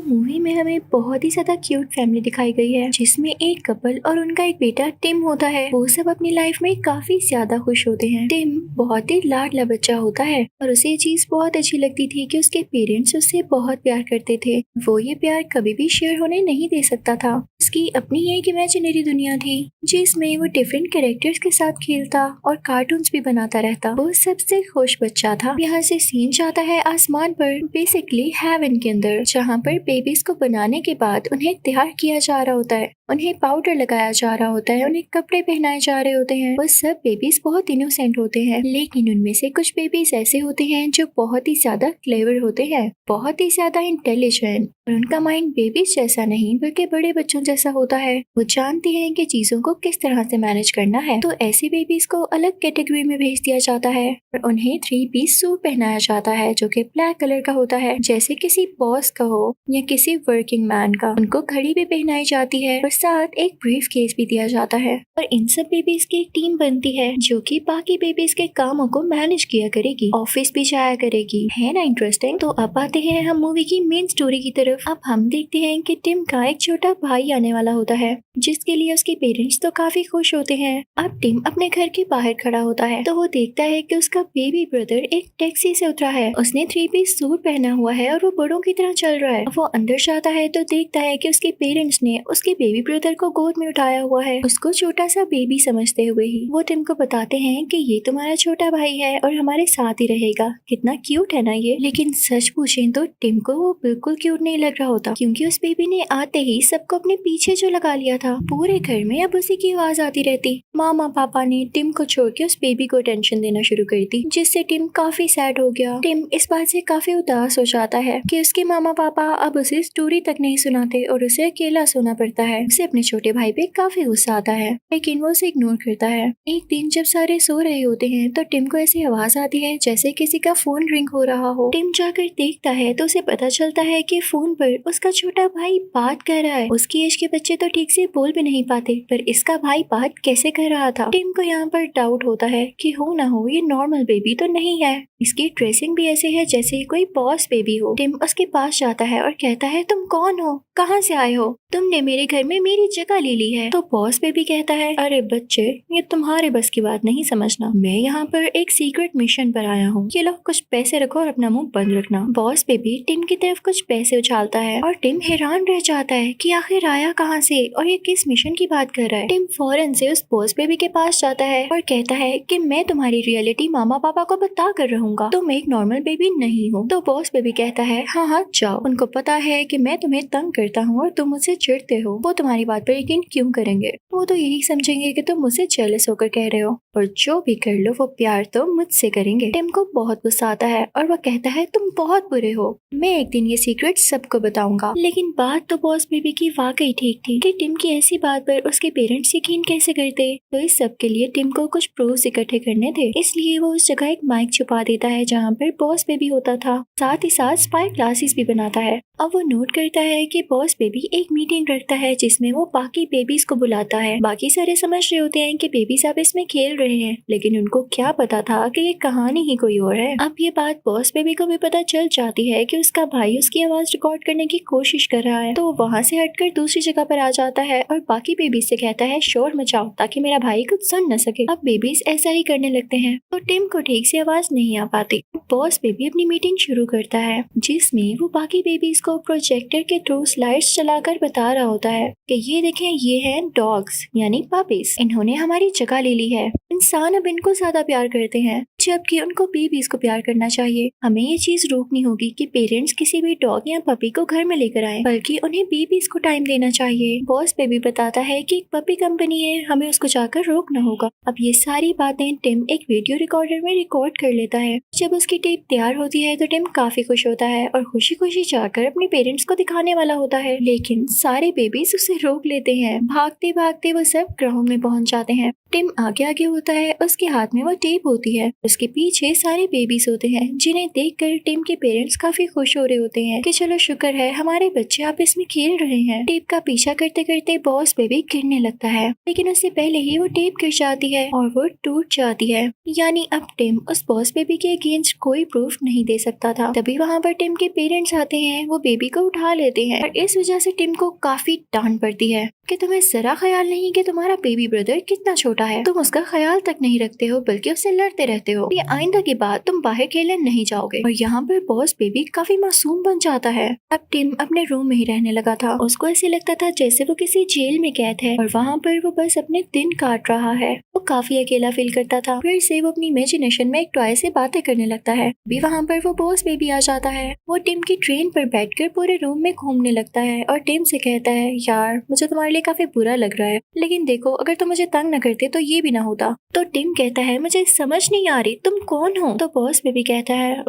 तो मूवी में हमें बहुत ही ज्यादा क्यूट फैमिली दिखाई गई है जिसमें एक कपल और उनका एक बेटा टिम होता है। वो सब अपनी लाइफ में काफी ज्यादा खुश होते हैं। टिम बहुत ही लाडला बच्चा होता है और उसे ये चीज बहुत अच्छी लगती थी कि उसके पेरेंट्स उससे बहुत प्यार करते थे। वो ये प्यार कभी भी शेयर होने नहीं दे सकता था। उसकी अपनी एक इमेजिनरी दुनिया थी जिसमें वो डिफरेंट कैरेक्टर्स के साथ खेलता और कार्टून्स भी बनाता रहता। वो सबसे खुश बच्चा था। यहाँ से सीन जाता है आसमान पर, बेसिकली हेवन के अंदर, जहाँ पर बेबीज को बनाने के बाद उन्हें तैयार किया जा रहा होता है, उन्हें पाउडर लगाया जा रहा होता है, उन्हें कपड़े पहनाए जा रहे होते हैं। वो सब बेबीज बहुत इनोसेंट होते हैं, लेकिन उनमें से कुछ बेबीज ऐसे होते हैं जो बहुत ही ज्यादा क्लेवर होते हैं, बहुत ही ज्यादा इंटेलिजेंट, और उनका माइंड बेबीज जैसा नहीं बल्कि बड़े बच्चों जैसा होता है। वो जानते हैं कि चीजों को किस तरह से मैनेज करना है। तो ऐसे बेबीज को अलग कैटेगरी में भेज दिया जाता है और उन्हें 3 पीस सूट पहनाया जाता है जो कि ब्लैक कलर का होता है, जैसे किसी बॉस का हो या किसी वर्किंग मैन का। उनको घड़ी भी पहनाई जाती है और साथ एक ब्रीफ केस भी दिया जाता है। और इन सब बेबीज की एक टीम बनती है जो कि बाकी बेबीज के कामों को मैनेज किया करेगी, ऑफिस भी जाया करेगी। है ना इंटरेस्टिंग। तो अब आते हैं हम मूवी की मेन स्टोरी की तरफ। अब हम देखते हैं कि टिम का एक छोटा भाई आने वाला होता है जिसके लिए उसके पेरेंट्स तो काफी खुश होते हैं। अब टिम अपने घर के बाहर खड़ा होता है तो वो देखता है कि उसका बेबी ब्रदर एक टैक्सी से उतरा है। उसने 3 पीस सूट पहना हुआ है और वो बड़ों की तरह चल रहा है। वो अंदर जाता है तो देखता है कि उसके पेरेंट्स ने उसके बेबी ब्रदर को गोद में उठाया हुआ है, उसको छोटा सा बेबी समझते हुए ही। वो टिम को बताते हैं कि ये तुम्हारा छोटा भाई है और हमारे साथ ही रहेगा। कितना क्यूट है ना ये। लेकिन सच पूछें तो टिम को वो बिल्कुल क्यूट नहीं लग रहा होता, क्योंकि उस बेबी ने आते ही सबको अपने पीछे जो लगा लिया था। पूरे घर में अब उसी की आवाज आती रहती। मामा पापा ने टिम को छोड़ के उस बेबी को टेंशन देना शुरू कर दी, जिससे टिम काफी सैड हो गया। टिम इस बात से काफी उदास हो जाता है कि उसके मामा पापा अब उसे स्टोरी तक नहीं सुनाते और उसे अकेला सोना पड़ता है। उसे अपने छोटे भाई पे काफी गुस्सा आता है, लेकिन वो उसे इग्नोर करता है। एक दिन जब सारे सो रहे होते हैं तो टिम को ऐसी आवाज आती है जैसे किसी का फोन रिंग हो रहा हो। टिम जाकर देखता है तो उसे पता चलता है कि फोन पर उसका छोटा भाई बात कर रहा है। उसकी एज के बच्चे तो ठीक से बोल भी नहीं पाते, पर इसका भाई बात कैसे कर रहा था। टिम को यहाँ पर डाउट होता है कि हो ना हो ये नॉर्मल बेबी तो नहीं है। इसकी ड्रेसिंग भी ऐसे है जैसे कोई बॉस बेबी हो। टिम उसके पास जाता है और कहता है तुम कौन हो, कहाँ से आए हो, तुमने मेरे घर में मेरी जगह ले ली है। तो बॉस बेबी कहता है अरे बच्चे, ये तुम्हारे बस की बात नहीं समझना। मैं यहाँ पर एक सीक्रेट मिशन पर आया हूँ। ये लो कुछ पैसे रखो और अपना मुंह बंद रखना। बॉस बेबी टिम की तरफ कुछ पैसे उछालता है और टिम हैरान रह जाता है कि आखिर आया कहाँ से और ये किस मिशन की बात कर रहा है। टिम फौरन से उस बॉस बेबी के पास जाता है और कहता है कि मैं तुम्हारी रियलिटी मामा पापा को बता कर रहूंगा, तुम एक नॉर्मल बेबी नहीं हो। तो बॉस बेबी कहता है हाँ हाँ जाओ, उनको पता है कि मैं तुम्हें तंग करता हूँ और तुम मुझसे चिढ़ते हो, वो तुम्हारी बात पर यकीन क्यों करेंगे। वो तो यही समझेंगे कि तुम मुझसे जेलस होकर कह रहे हो, और जो भी कर लो वो प्यार तो मुझसे करेंगे। टिम को बहुत गुस्सा आता है और वो कहता है तुम बहुत बुरे हो, मैं एक दिन ये सीक्रेट सबको बताऊंगा। लेकिन बात तो बॉस बेबी की वाकई ठीक थी कि टिम की ऐसी बात पर उसके पेरेंट्स यकीन कैसे करते। तो इस सब के लिए टिम को कुछ प्रूफ इकट्ठे करने थे, इसलिए वो उस जगह एक माइक छुपा देता है जहाँ पर बॉस बेबी होता था। साथ ही साथ स्पाई क्लासेस भी बनाता है। अब वो नोट करता है कि बॉस बेबी एक मीटिंग रखता है जिसमें वो बाकी बेबीज को बुलाता है। बाकी सारे समझ रहे होते हैं कि बेबीज अब इसमें खेल रहे हैं, लेकिन उनको क्या पता था कि ये कहानी ही कोई और है। अब ये बात बॉस बेबी को भी पता चल जाती है कि उसका भाई उसकी आवाज रिकॉर्ड करने की कोशिश कर रहा है। तो वो वहाँ से हटकर दूसरी जगह पर आ जाता है और बाकी बेबीज से कहता है शोर मचाओ ताकि मेरा भाई कुछ सुन न सके। अब बेबीज ऐसा ही करने लगते हैं तो टिम को ठीक से आवाज नहीं आ पाती। बॉस बेबी अपनी मीटिंग शुरू करता है जिसमें वो बाकी बेबीज को प्रोजेक्टर के थ्रू स्लाइड्स चलाकर बता रहा होता है कि ये देखें, ये हैं डॉग्स यानी पपीज, इन्होंने हमारी जगह ले ली है। इंसान अब इनको ज्यादा प्यार करते हैं जबकि उनको बेबीज को प्यार करना चाहिए। हमें ये चीज रोकनी होगी कि पेरेंट्स किसी भी डॉग या पपी को घर में लेकर आए, बल्कि उन्हें बेबीज को टाइम देना चाहिए। बॉस बेबी बताता है कि एक पपी कंपनी है, हमें उसको जाकर रोकना होगा। अब ये सारी बातें टिम एक वीडियो रिकॉर्डर में रिकॉर्ड कर लेता है। जब उसकी टेप तैयार होती है तो टिम काफी खुश होता है और खुशी खुशी जाकर अपने पेरेंट्स को दिखाने वाला होता है, लेकिन सारे बेबीज उसे रोक लेते हैं। भागते भागते वो सब ग्राउंड में पहुंच जाते हैं। टिम आगे आगे होता है, उसके हाथ में वो टेप होती है। उसके पीछे सारे बेबीज होते हैं जिन्हें देखकर टिम के पेरेंट्स काफी खुश हो रहे होते हैं कि चलो शुक्र है हमारे बच्चे आपस में खेल रहे हैं। टेप का पीछा करते करते बॉस बेबी गिरने लगता है, लेकिन उससे पहले ही वो टेप गिर जाती है और वो टूट जाती है। यानी अब टिम उस बॉस बेबी के अगेंस्ट कोई प्रूफ नहीं दे सकता था। तभी वहाँ पर टिम के पेरेंट्स आते हैं, वो बेबी को उठा लेते हैं और इस वजह से टिम को काफी डांट पड़ती है कि तुम्हें जरा ख्याल नहीं कि तुम्हारा बेबी ब्रदर कितना छोटा है, तुम उसका ख्याल तक नहीं रखते हो बल्कि उससे लड़ते रहते हो। ये आइंदा के बाद तुम बाहर खेलने नहीं जाओगे। और यहाँ पर बॉस बेबी काफी मासूम बन जाता है। अब टिम अपने रूम में ही रहने लगा था। उसको ऐसे लगता था जैसे वो किसी जेल में कैद है और वहाँ पर वो बस अपने दिन काट रहा है। वो काफी अकेला फील करता था। फिर से वो अपनी इमेजिनेशन में एक टॉय से बातें करने लगता है। भी वहाँ पर वो बॉस बेबी आ जाता है। वो टिम की ट्रेन पर बैठकर पूरे रूम में घूमने लगता है और टिम से कहता है, यार मुझे तुम्हारे लिए काफी बुरा लग रहा है, लेकिन देखो अगर तुम मुझे तंग न करते तो ये भी ना होता। तो टिम कहता है, मुझे समझ नहीं आ रही तुम कौन हो। तो बॉस बेबी कहता है,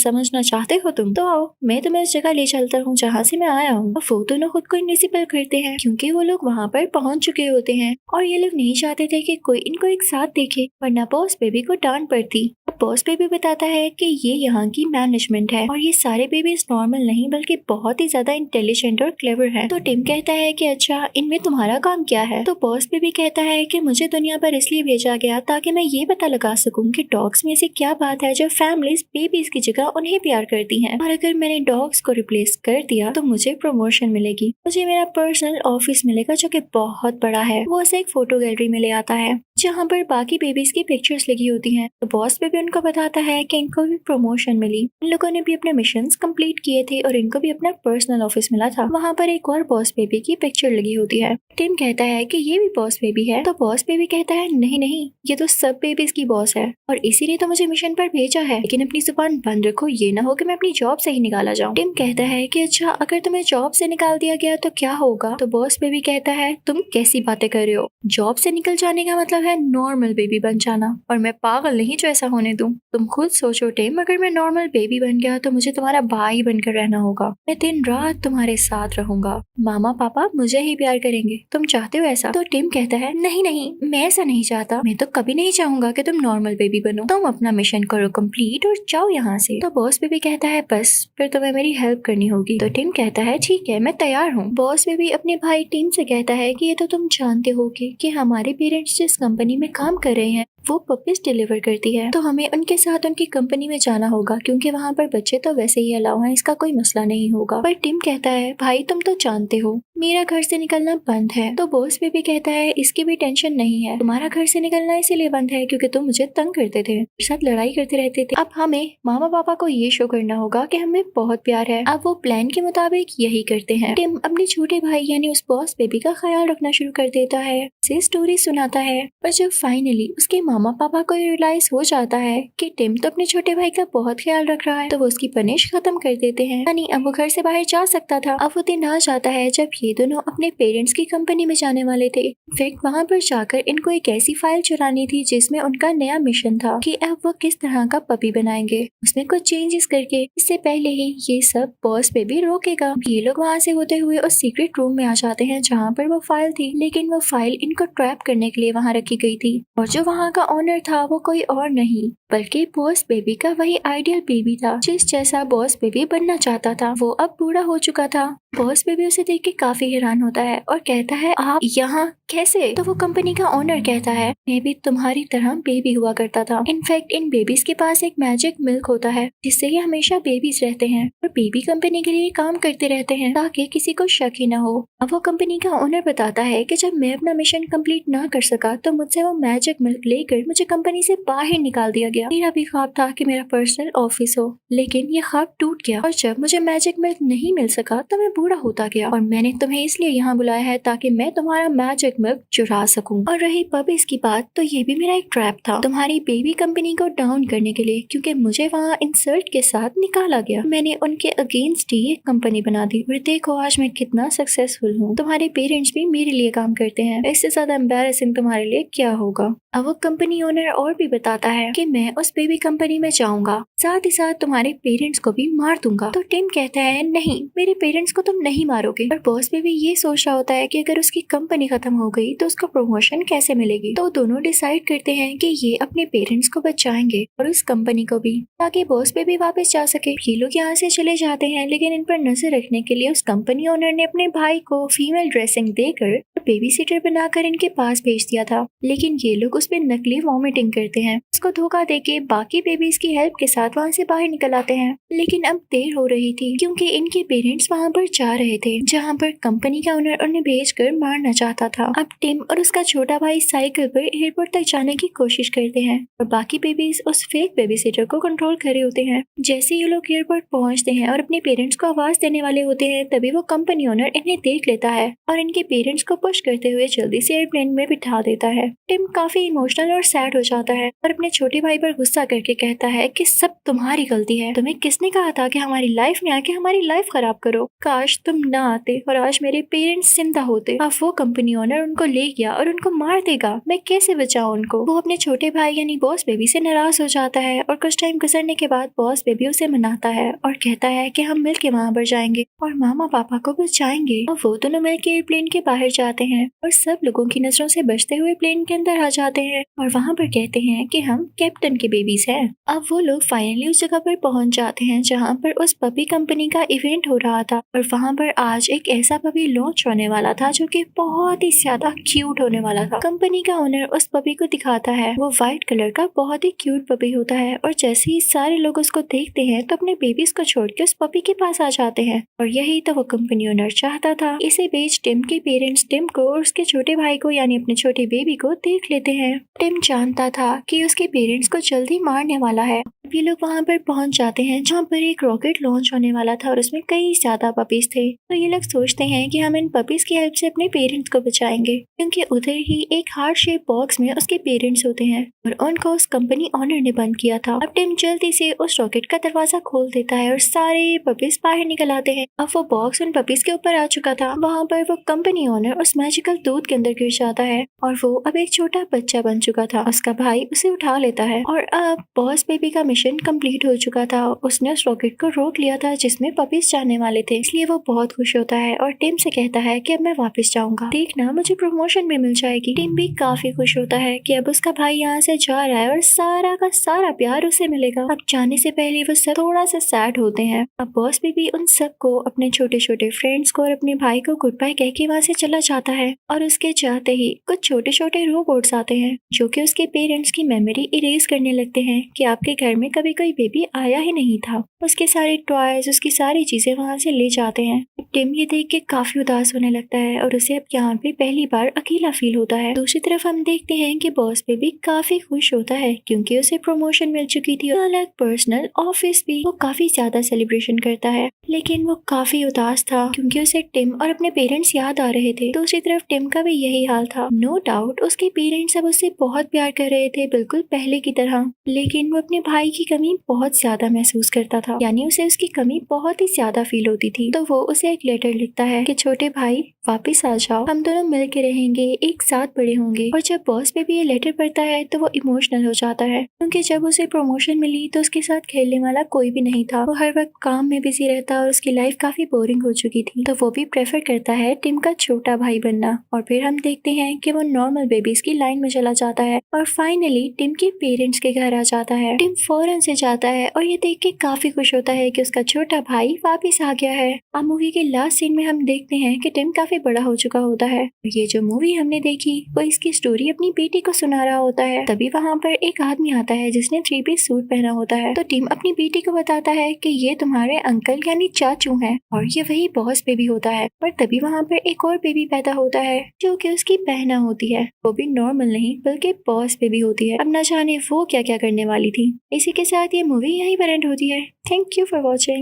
समझना चाहते हो तुम, तो आओ मैं तुम्हें इस जगह ले चलता हूँ जहाँ से मैं आया हूँ। वो दोनों खुद को इनविजिबल करते हैं क्योंकि वो लोग वहाँ पर पहुँच चुके होते हैं और ये लोग नहीं चाहते थे कि कोई इनको एक साथ देखे, वरना बॉस बेबी को डांट पड़ती। बॉस बेबी बताता है कि ये यहाँ की मैनेजमेंट है और ये सारे बेबीज नॉर्मल नहीं बल्कि बहुत ही ज्यादा इंटेलिजेंट और क्लेवर हैं। तो टिम कहता है कि अच्छा इनमें तुम्हारा काम क्या है। तो बॉस बेबी कहता है कि मुझे दुनिया पर इसलिए भेजा गया ताकि मैं ये पता लगा सकूं कि डॉग्स में ऐसी क्या बात है जो फैमिलीज बेबीज की जगह उन्हें प्यार करती हैं, और अगर मैंने डॉग्स को रिप्लेस कर दिया तो मुझे प्रमोशन मिलेगी, मुझे मेरा पर्सनल ऑफिस मिलेगा जो कि बहुत बड़ा है। वो उसे एक फोटो गैलरी में ले आता है जहाँ पर बाकी बेबीज की पिक्चर्स लगी होती हैं। तो बॉस बेबी उनको बताता है कि इनको भी प्रमोशन मिली, इन लोगों ने भी अपने मिशंस कंप्लीट किए थे और इनको भी अपना पर्सनल ऑफिस मिला था। वहाँ पर एक और बॉस बेबी की पिक्चर लगी होती है। टिम कहता है कि ये भी बॉस बेबी है। तो बॉस बेबी कहता है, नहीं नहीं ये तो सब बेबीज की बॉस है और इसीलिए तो मुझे मिशन पर भेजा है, लेकिन अपनी जुबान बंद रखो, ये ना हो कि मैं अपनी जॉब से ही निकाला जाऊँ। टिम कहता है कि अच्छा अगर तुम्हें जॉब से निकाल दिया गया तो क्या होगा। तो बॉस बेबी कहता है, तुम कैसी बातें कर रहे हो, जॉब से निकल जाने का मतलब है नॉर्मल बेबी बन जाना, और मैं पागल नहीं जो ऐसा होने दूं। तुम खुद सोचो टिम, अगर मैं नॉर्मल बेबी बन गया तो मुझे तुम्हारा भाई बनकर रहना होगा, मैं दिन रात तुम्हारे साथ रहूंगा, मामा पापा मुझे ही प्यार करेंगे, तुम चाहते हो ऐसा। तो टिम कहता है, नहीं नहीं मैं ऐसा नहीं चाहता, मैं तो कभी नहीं चाहूंगा कि तुम नॉर्मल बेबी बनो, तुम अपना मिशन करो कंप्लीट और जाओ यहाँ से। तो बॉस बेबी कहता है, बस फिर तुम्हें मेरी हेल्प करनी होगी। तो टिम कहता है, ठीक है मैं तैयार हूँ। बॉस बेबी अपने भाई टिम से कहता है कि ये तो तुम जानते हो कि हमारे पेरेंट्स जिस कंपनी में काम कर रहे हैं वो पपीज डिलीवर करती है, तो हमें उनके साथ उनकी कंपनी में जाना होगा क्योंकि वहाँ पर बच्चे तो वैसे ही अलाउ हैं, इसका कोई मसला नहीं होगा। पर टिम कहता है, भाई तुम तो जानते हो मेरा घर से निकलना बंद है। तो बॉस बेबी कहता है, इसकी भी टेंशन नहीं है, तुम्हारा घर से निकलना इसीलिए बंद है क्योंकि तुम मुझे तंग करते थे, मेरे साथ लड़ाई करते रहते थे। अब हमें मामा पापा को ये शो करना होगा कि हमें बहुत प्यार है। अब वो प्लान के मुताबिक यही करते हैं। टिम अपने छोटे भाई यानी उस बॉस बेबी का ख्याल रखना शुरू कर देता है, उसे स्टोरी सुनाता है। पर जब फाइनली उसके मामा पापा को रियलाइज हो जाता है कि टिम तो अपने छोटे भाई का बहुत ख्याल रख रहा है, तो वो उसकी पनिश खत्म कर देते हैं, यानी अब वो घर से बाहर जा सकता था। अब वो दिन आ जाता है जब ये दोनों अपने पेरेंट्स की कंपनी में जाने वाले थे। इनफैक्ट वहाँ पर जाकर इनको एक ऐसी फाइल चुरानी थी जिसमें उनका नया मिशन था कि अब वो किस तरह का पपी बनाएंगे, उसमें कुछ चेंजेस करके। इससे पहले ही ये सब बॉस बेबी रोकेगा। ये लोग वहाँ से होते हुए उस सीक्रेट रूम में आ जाते हैं जहाँ पर वो फाइल थी, लेकिन वो फाइल इनको ट्रैप करने के लिए वहाँ रखी गई थी और जो वहाँ का ऑनर था वो कोई और नहीं बल्कि बॉस बेबी का वही आइडियल बेबी था जिस जैसा बॉस बेबी बनना चाहता था। वो अब बूढ़ा हो चुका था। बॉस बेबी उसे देख के काफी हैरान होता है और कहता है, आप यहाँ कैसे। तो वो कंपनी का ऑनर कहता है, मैं भी तुम्हारी तरह बेबी हुआ करता था। इनफैक्ट इन बेबीज के पास एक मैजिक मिल्क होता है जिससे ये हमेशा बेबीज रहते हैं और बेबी कंपनी के लिए काम करते रहते हैं ताकि किसी को शक ही न हो। अब वो कंपनी का ऑनर बताता है कि जब मैं अपना मिशन कंप्लीट ना कर सका तो मुझसे वो मैजिक मिल्क लेकर मुझे कंपनी से बाहर निकाल दिया गया। मेरा भी ख्वाब था कि मेरा पर्सनल ऑफिस हो, लेकिन ये ख्वाब टूट गया और जब मुझे मैजिक मिल्क नहीं मिल सका तो मैं बूढ़ा होता गया और मैंने तुम्हें इसलिए यहाँ बुलाया है ताकि मैं तुम्हारा मैजिक मिल्क चुरा सकूं। और रही पपीज की बात, तो ये भी मेरा एक ट्रैप था तुम्हारी बेबी कंपनी को डाउन करने के लिए, क्योंकि मुझे वहाँ इंसल्ट के साथ निकाला गया। मैंने उनके अगेंस्ट ही एक कंपनी बना दी और देखो आज मैं कितना सक्सेसफुल हूँ। तुम्हारे पेरेंट्स भी मेरे लिए काम करते हैं, इससे ज्यादा एम्बैरेसिंग तुम्हारे लिए क्या होगा। अब वो कंपनी ओनर और भी बताता है कि मैं उस बेबी कंपनी में जाऊंगा, साथ ही साथ तुम्हारे पेरेंट्स को भी मार दूंगा। तो टिम कहता है, नहीं मेरे पेरेंट्स को तुम नहीं मारोगे। और बॉस बेबी ये सोच रहा होता है कि अगर उसकी कंपनी खत्म हो गई तो उसको प्रमोशन कैसे मिलेगी। तो दोनों डिसाइड करते हैं कि ये अपने पेरेंट्स को बचाएंगे और उस कंपनी को भी, ताकि बॉस बेबी वापस जा सके। ये लोग यहाँ से चले जाते हैं, लेकिन इन पर नजर रखने के लिए उस कंपनी ओनर ने अपने भाई को फीमेल ड्रेसिंग देकर बेबी सीटर बनाकर इनके पास भेज दिया था। लेकिन ये लोग उस पर नकली वॉमिटिंग करते हैं। उसको धोखा देके बाकी बेबीज की हेल्प के साथ वहाँ से बाहर निकल आते हैं। लेकिन अब देर हो रही थी, क्योंकि इनके पेरेंट्स वहाँ पर जा रहे थे जहाँ पर कंपनी का ओनर उन्हें भेजकर मारना चाहता था। अब टिम और उसका छोटा भाई साइकिल पर एयरपोर्ट तक जाने की कोशिश करते हैं और बाकी बेबीज उस फेक बेबी सीटर को कंट्रोल कर रहे होते हैं। जैसे ये लोग एयरपोर्ट पहुँचते हैं और अपने पेरेंट्स को आवाज देने वाले होते हैं, तभी वो कंपनी ओनर इन्हें देख लेता है और इनके पेरेंट्स को पुश करते हुए जल्दी से एयरप्लेन में बिठा देता है। टिम काफी इमोशनल और सैड हो जाता है और अपने छोटे भाई पर गुस्सा करके कहता है कि सब तुम्हारी गलती है। तुम्हें किसने कहा था कि हमारी लाइफ में आके हमारी लाइफ खराब करो। काश तुम ना आते और आज मेरे पेरेंट्स जिंदा होते। अब वो कंपनी ओनर उनको ले गया और उनको मार देगा। मैं कैसे बचाऊं उनको। वो अपने छोटे भाई यानी बॉस बेबी से नाराज हो जाता है और कुछ टाइम गुजरने के बाद बॉस बेबी उसे मनाता है और कहता है कि हम मिलके वहाँ पर जाएंगे और मामा पापा को बचाएंगे। और वो दोनों मिलके एयरप्लेन के बाहर जाते हैं और सब लोगों की नजरों से बचते हुए प्लेन के अंदर आ जाते हैं और वहाँ पर कहते हैं कि हम कैप्टन के बेबीज हैं। अब वो लोग फाइनली उस जगह पर पहुंच जाते हैं जहाँ पर उस पपी कंपनी का इवेंट हो रहा था और वहाँ पर आज एक ऐसा पपी लॉन्च होने वाला था जो कि बहुत ही ज्यादा क्यूट होने वाला था। कंपनी का ओनर उस पपी को दिखाता है। वो व्हाइट कलर का बहुत ही क्यूट पपी होता है और जैसे ही सारे लोग उसको देखते हैं तो अपने बेबीज को छोड़ के उस पपी के पास आ जाते हैं और यही तो वो कंपनी ओनर चाहता था। इसे बेच टिम के पेरेंट्स टिम को और उसके छोटे भाई को यानी अपने छोटे बेबी को देख लेते हैं। टिम जानता था कि उसके पेरेंट्स को जल्दी मारने वाला है। ये लोग वहाँ पर पहुंच जाते हैं जहाँ पर एक रॉकेट लॉन्च होने वाला था और उसमें कई ज्यादा पपीज थे। तो ये लोग सोचते हैं कि हम इन पपीज की हेल्प से अपने पेरेंट्स को बचाएंगे, क्योंकि उधर ही एक हार्ट शेप बॉक्स में उसके पेरेंट्स होते हैं और उनको उस कंपनी ओनर ने बंद किया था। अब टिम जल्दी से उस रॉकेट का दरवाजा खोल देता है और सारे पपीज बाहर निकल आते हैं। अब वो बॉक्स उन पपीज के ऊपर आ चुका था। वहाँ पर वो कंपनी ओनर उस मैजिकल दूध के अंदर गिर जाता है और वो अब एक छोटा बच्चा बन चुका था। उसका भाई उसे उठा लेता है और अब बॉस बेबी का मिशन कंप्लीट हो चुका था। उसने उस रॉकेट को रोक लिया था जिसमें पपीज जाने वाले थे, इसलिए वो बहुत खुश होता है और टिम से कहता है कि अब मैं वापस जाऊंगा, देखना मुझे प्रमोशन भी मिल जाएगी। टिम भी काफी खुश होता है कि अब उसका भाई यहाँ से जा रहा है और सारा का सारा प्यार उसे मिलेगा। अब जाने से पहले वो सब थोड़ा सा सैड होते हैं। अब बॉस बेबी उन सबको, अपने छोटे छोटे फ्रेंड्स को और अपने भाई को गुड बाय कह के वहाँ से चला जाता है और उसके जाते ही कुछ छोटे छोटे रोबोट्स आते हैं जो कि उसके पेरेंट्स की मेमोरी इरेज करने लगते हैं कि आपके घर में कभी कोई बेबी आया ही नहीं था। उसके सारे टॉयज, उसकी सारी चीजें वहाँ से ले जाते हैं। टिम ये देख के काफी उदास होने लगता है और उसे अब यहाँ पे पहली बार अकेला फील होता है। दूसरी तरफ हम देखते हैं कि बॉस बेबी काफी खुश होता है क्योंकि उसे प्रमोशन मिल चुकी थी। अलग पर्सनल ऑफिस भी वो काफी ज्यादा सेलिब्रेशन करता है, लेकिन वो काफी उदास था क्योंकि उसे टिम और अपने पेरेंट्स याद आ रहे थे। दूसरी तरफ टिम का भी यही हाल था। नो डाउट उसके पेरेंट्स अब उससे बहुत प्यार कर रहे थे, बिल्कुल पहले की तरह, लेकिन वो अपने भाई की कमी बहुत ज्यादा महसूस करता था, यानी उसे उसकी कमी बहुत ही ज्यादा फील होती थी। तो वो उसे एक लेटर लिखता है कि छोटे भाई वापिस आ जाओ, हम दोनों मिल के रहेंगे, एक साथ बड़े होंगे। और जब बॉस बेबी ये लेटर पढ़ता है तो वो इमोशनल हो जाता है क्योंकि जब उसे प्रमोशन मिली तो उसके साथ खेलने वाला कोई भी नहीं था। वो हर वक्त काम में बिजी रहता और उसकी लाइफ काफी बोरिंग हो चुकी थी। तो वो भी प्रेफर करता है टिम का छोटा भाई बनना। और फिर हम देखते हैं कि वो नॉर्मल बेबीज की लाइन में चला जाता है और फाइनली टिम के पेरेंट्स के घर आ जाता है। टिम फौरन से जाता है और ये देख के काफी खुश होता है कि उसका छोटा भाई वापिस आ गया है। अब मूवी के लास्ट सीन में हम देखते हैं कि टिम काफी बड़ा हो चुका होता है। ये जो मूवी हमने देखी वो इसकी स्टोरी अपनी बेटी को सुना रहा होता है। तभी वहाँ पर एक आदमी आता है जिसने 3 पीस सूट पहना होता है। तो टिम अपनी बेटी को बताता है कि ये तुम्हारे अंकल यानी चाचू हैं और ये वही बॉस बेबी होता है। पर तभी वहाँ पर एक और बेबी पैदा होता है जो कि उसकी बहना होती है। वो भी नॉर्मल नहीं बल्कि बॉस बेबी होती है। अब न जाने वो क्या क्या करने वाली थी। इसी के साथ ये मूवी यहीं पर एंड होती है। Thank you for watching.